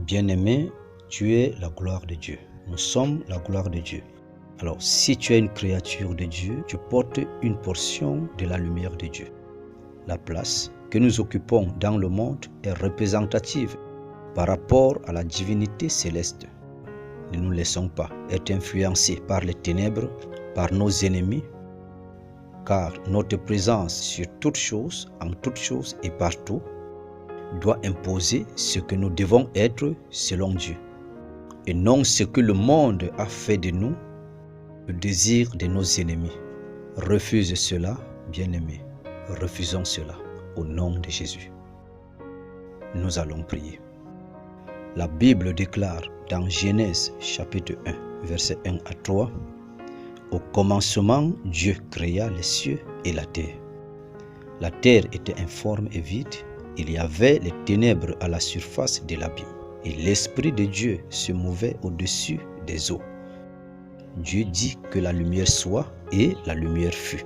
Bien-aimé, tu es la gloire de Dieu. Nous sommes la gloire de Dieu. Alors, si tu es une créature de Dieu, tu portes une portion de la lumière de Dieu. La place que nous occupons dans le monde est représentative par rapport à la divinité céleste. Ne nous laissons pas être influencés par les ténèbres, par nos ennemis, car notre présence sur toute chose, en toute chose et partout, doit imposer ce que nous devons être selon Dieu, et non ce que le monde a fait de nous, le désir de nos ennemis. Refuse cela, bien-aimés. Refusons cela au nom de Jésus. Nous allons prier. La Bible déclare dans Genèse chapitre 1, versets 1 à 3, « Au commencement, Dieu créa les cieux et la terre. La terre était informe et vide. Il y avait les ténèbres à la surface de l'abîme, et l'Esprit de Dieu se mouvait au-dessus des eaux. Dieu dit que la lumière soit, et la lumière fut. »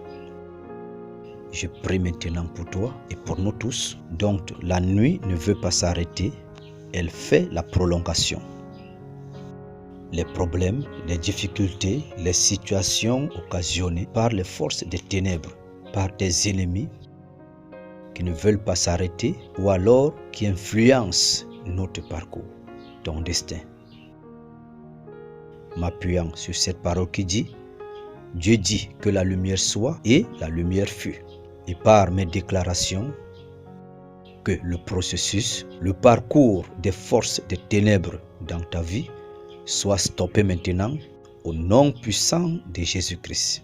Je prie maintenant pour toi et pour nous tous, dont la nuit ne veut pas s'arrêter, elle fait la prolongation. Les problèmes, les difficultés, les situations occasionnées par les forces des ténèbres, par tes ennemis qui ne veulent pas s'arrêter ou alors qui influencent notre parcours, ton destin. M'appuyant sur cette parole qui dit, Dieu dit que la lumière soit et la lumière fut. Et par mes déclarations, que le processus, le parcours des forces des ténèbres dans ta vie soit stoppé maintenant au nom puissant de Jésus-Christ.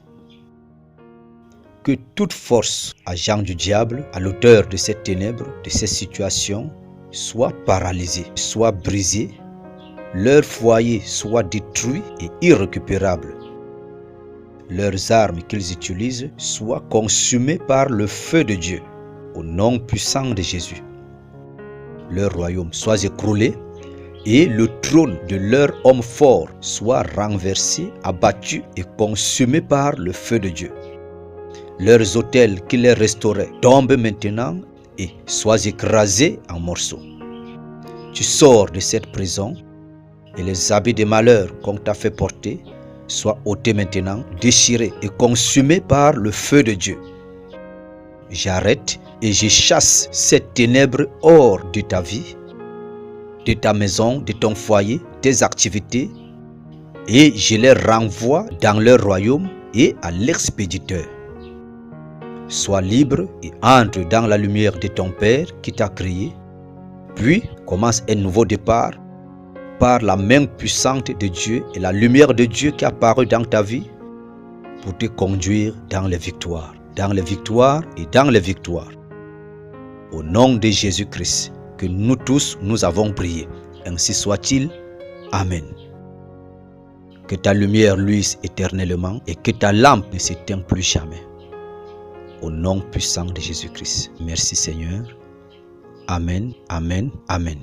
Que toute force agent du diable à l'auteur de ces ténèbres, de ces situations, soit paralysée, soit brisée, leur foyer soit détruit et irrécupérable. Leurs armes qu'ils utilisent soient consumées par le feu de Dieu, au nom puissant de Jésus. Leur royaume soit écroulé et le trône de leur homme fort soit renversé, abattu et consumé par le feu de Dieu. Leurs autels qui les restauraient tombent maintenant et soient écrasés en morceaux. Tu sors de cette prison et les habits de malheur qu'on t'a fait porter soient ôtés maintenant, déchirés et consumés par le feu de Dieu. J'arrête et je chasse ces ténèbres hors de ta vie, de ta maison, de ton foyer, tes activités, et je les renvoie dans leur royaume et à l'expéditeur. Sois libre et entre dans la lumière de ton Père qui t'a créé, puis commence un nouveau départ par la main puissante de Dieu et la lumière de Dieu qui apparaît dans ta vie pour te conduire dans les victoires et dans les victoires. Au nom de Jésus-Christ, que nous tous nous avons prié. Ainsi soit-il. Amen. Que ta lumière luise éternellement et que ta lampe ne s'éteigne plus jamais. Au nom puissant de Jésus-Christ. Merci Seigneur. Amen, amen, amen.